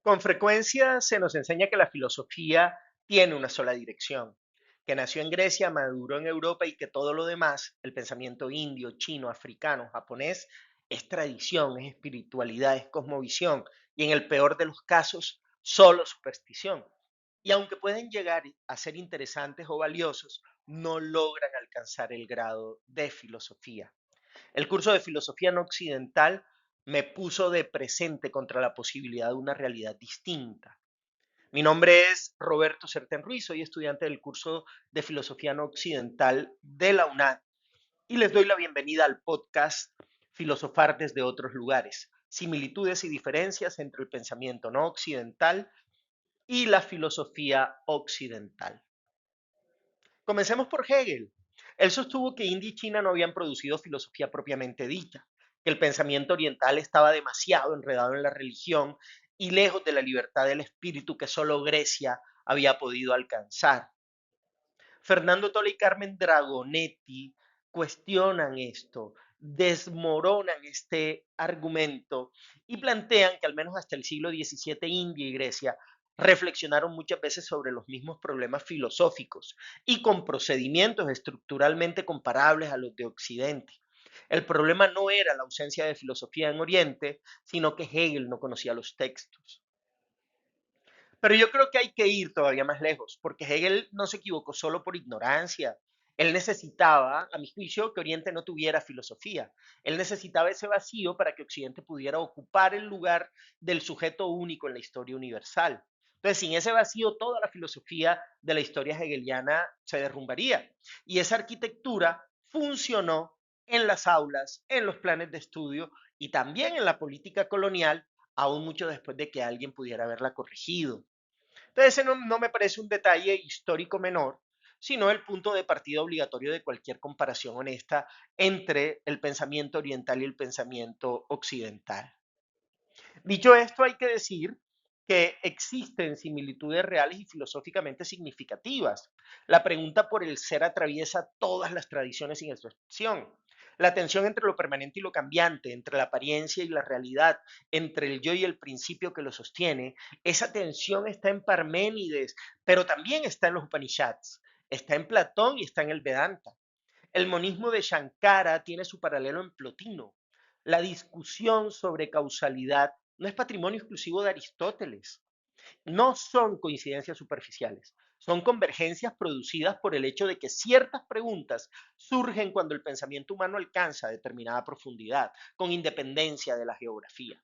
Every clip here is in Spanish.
Con frecuencia se nos enseña que la filosofía tiene una sola dirección, que nació en Grecia, maduró en Europa y que todo lo demás, el pensamiento indio, chino, africano, japonés, es tradición, es espiritualidad, es cosmovisión y en el peor de los casos, solo superstición. Y aunque pueden llegar a ser interesantes o valiosos, no logran alcanzar el grado de filosofía. El curso de filosofía no occidental me puso de presente contra la posibilidad de una realidad distinta. Mi nombre es Roberto Serten Ruiz, soy estudiante del curso de filosofía no occidental de la UNAD y les doy la bienvenida al podcast Filosofar desde otros lugares, similitudes y diferencias entre el pensamiento no occidental y la filosofía occidental. Comencemos por Hegel. Él sostuvo que India y China no habían producido filosofía propiamente dicha, que el pensamiento oriental estaba demasiado enredado en la religión y lejos de la libertad del espíritu que solo Grecia había podido alcanzar. Fernando Tola y Carmen Dragonetti cuestionan esto, desmoronan este argumento y plantean que al menos hasta el siglo XVII India y Grecia reflexionaron muchas veces sobre los mismos problemas filosóficos y con procedimientos estructuralmente comparables a los de Occidente. El problema no era la ausencia de filosofía en Oriente, sino que Hegel no conocía los textos. Pero yo creo que hay que ir todavía más lejos, porque Hegel no se equivocó solo por ignorancia. Él necesitaba, a mi juicio, que Oriente no tuviera filosofía. Él necesitaba ese vacío para que Occidente pudiera ocupar el lugar del sujeto único en la historia universal. Entonces, sin ese vacío, toda la filosofía de la historia hegeliana se derrumbaría. Y esa arquitectura funcionó en las aulas, en los planes de estudio y también en la política colonial, aún mucho después de que alguien pudiera haberla corregido. Entonces, ese no me parece un detalle histórico menor, sino el punto de partida obligatorio de cualquier comparación honesta entre el pensamiento oriental y el pensamiento occidental. Dicho esto, hay que decir que existen similitudes reales y filosóficamente significativas. La pregunta por el ser atraviesa todas las tradiciones sin excepción. La tensión entre lo permanente y lo cambiante, entre la apariencia y la realidad, entre el yo y el principio que lo sostiene, esa tensión está en Parménides, pero también está en los Upanishads, está en Platón y está en el Vedanta. El monismo de Shankara tiene su paralelo en Plotino. La discusión sobre causalidad no es patrimonio exclusivo de Aristóteles. No son coincidencias superficiales, son convergencias producidas por el hecho de que ciertas preguntas surgen cuando el pensamiento humano alcanza determinada profundidad, con independencia de la geografía.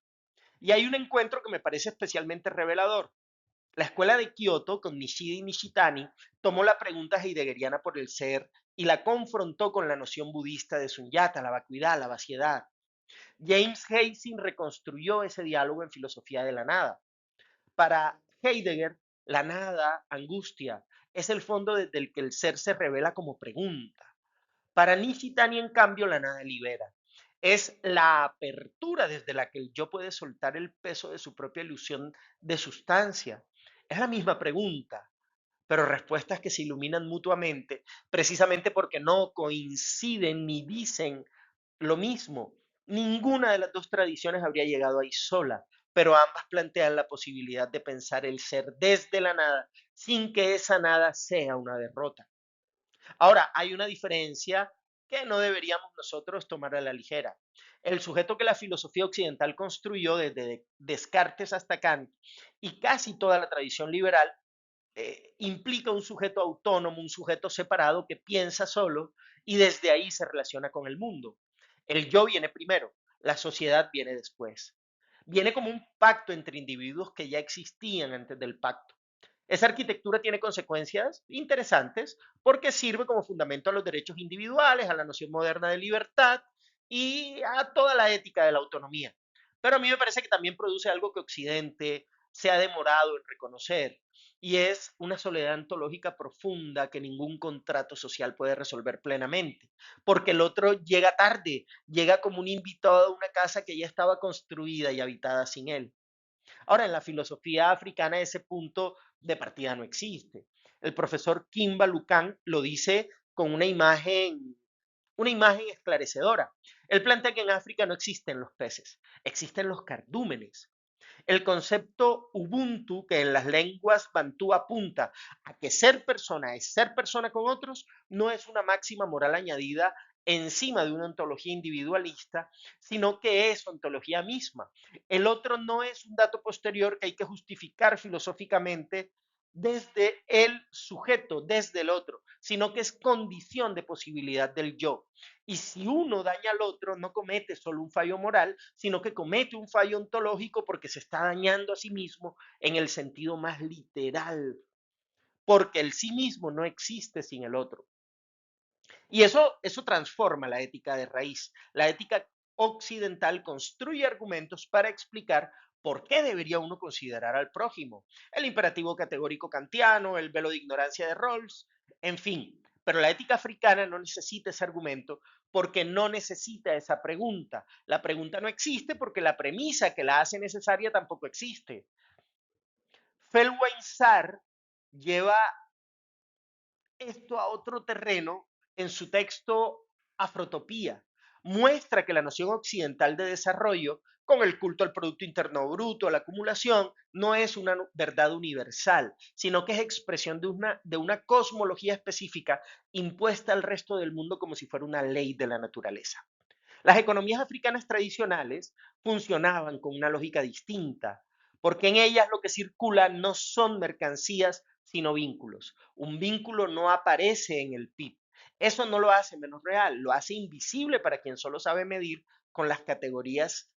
Y hay un encuentro que me parece especialmente revelador. La escuela de Kioto, con Nishida y Nishitani, tomó la pregunta heideggeriana por el ser y la confrontó con la noción budista de sunyata, la vacuidad, la vaciedad. James Heysing reconstruyó ese diálogo en Filosofía de la Nada. Para Heidegger, la nada, angustia, es el fondo desde el que el ser se revela como pregunta. Para Nishitani, en cambio, la nada libera. Es la apertura desde la que el yo puede soltar el peso de su propia ilusión de sustancia. Es la misma pregunta, pero respuestas que se iluminan mutuamente, precisamente porque no coinciden ni dicen lo mismo. Ninguna de las dos tradiciones habría llegado ahí sola, pero ambas plantean la posibilidad de pensar el ser desde la nada, sin que esa nada sea una derrota. Ahora, hay una diferencia que no deberíamos nosotros tomar a la ligera. El sujeto que la filosofía occidental construyó desde Descartes hasta Kant y casi toda la tradición liberal implica un sujeto autónomo, un sujeto separado que piensa solo y desde ahí se relaciona con el mundo. El yo viene primero, la sociedad viene después. Viene como un pacto entre individuos que ya existían antes del pacto. Esa arquitectura tiene consecuencias interesantes porque sirve como fundamento a los derechos individuales, a la noción moderna de libertad y a toda la ética de la autonomía. Pero a mí me parece que también produce algo que Occidente se ha demorado en reconocer y es una soledad ontológica profunda que ningún contrato social puede resolver plenamente, porque el otro llega tarde, llega como un invitado a una casa que ya estaba construida y habitada sin él. Ahora, en la filosofía africana ese punto de partida no existe. El profesor Kimba Lukan lo dice con una imagen esclarecedora. Él plantea que en África no existen los peces, existen los cardúmenes. El concepto Ubuntu, que en las lenguas bantú apunta a que ser persona es ser persona con otros, no es una máxima moral añadida encima de una ontología individualista, sino que es ontología misma. El otro no es un dato posterior que hay que justificar filosóficamente desde el sujeto, desde el otro, sino que es condición de posibilidad del yo. Y si uno daña al otro, no comete solo un fallo moral, sino que comete un fallo ontológico porque se está dañando a sí mismo en el sentido más literal, porque el sí mismo no existe sin el otro. Y eso transforma la ética de raíz. La ética occidental construye argumentos para explicar por qué debería uno considerar al prójimo. El imperativo categórico kantiano, el velo de ignorancia de Rawls, en fin. Pero la ética africana no necesita ese argumento porque no necesita esa pregunta. La pregunta no existe porque la premisa que la hace necesaria tampoco existe. Felweinsar lleva esto a otro terreno en su texto Afrotopía. Muestra que la noción occidental de desarrollo, con el culto al Producto Interno Bruto, a la acumulación, no es una verdad universal, sino que es expresión de una cosmología específica impuesta al resto del mundo como si fuera una ley de la naturaleza. Las economías africanas tradicionales funcionaban con una lógica distinta, porque en ellas lo que circula no son mercancías, sino vínculos. Un vínculo no aparece en el PIB. Eso no lo hace menos real, lo hace invisible para quien solo sabe medir con las categorías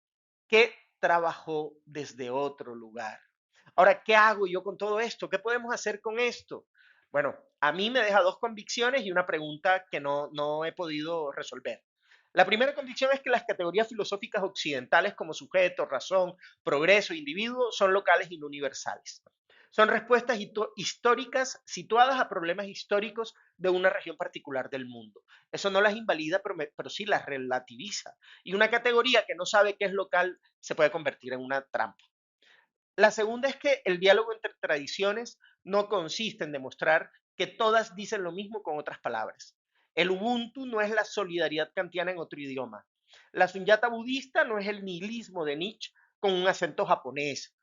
que trabajó desde otro lugar. Ahora, ¿qué hago yo con todo esto? ¿Qué podemos hacer con esto? Bueno, a mí me deja dos convicciones y una pregunta que no he podido resolver. La primera convicción es que las categorías filosóficas occidentales como sujeto, razón, progreso, individuo son locales y no universales. Son respuestas históricas situadas a problemas históricos de una región particular del mundo. Eso no las invalida, pero sí las relativiza. Y una categoría que no sabe qué es local se puede convertir en una trampa. La segunda es que el diálogo entre tradiciones no consiste en demostrar que todas dicen lo mismo con otras palabras. El Ubuntu no es la solidaridad kantiana en otro idioma. La sunyata budista no es el nihilismo de Nietzsche con un acento japonés.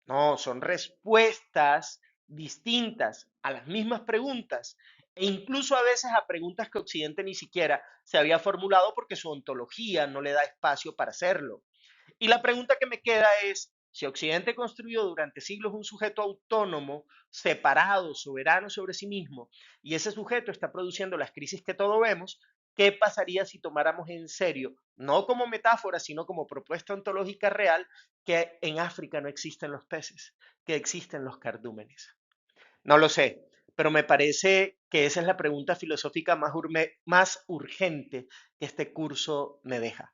No, son respuestas distintas a las mismas preguntas e incluso a veces a preguntas que Occidente ni siquiera se había formulado porque su ontología no le da espacio para hacerlo. Y la pregunta que me queda es, si Occidente construyó durante siglos un sujeto autónomo, separado, soberano sobre sí mismo, y ese sujeto está produciendo las crisis que todos vemos, ¿qué pasaría si tomáramos en serio, no como metáfora, sino como propuesta ontológica real, que en África no existen los peces, que existen los cardúmenes? No lo sé, pero me parece que esa es la pregunta filosófica más urgente que este curso me deja.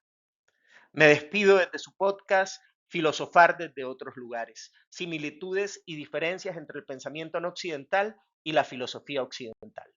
Me despido desde su podcast Filosofar desde otros lugares, similitudes y diferencias entre el pensamiento no occidental y la filosofía occidental.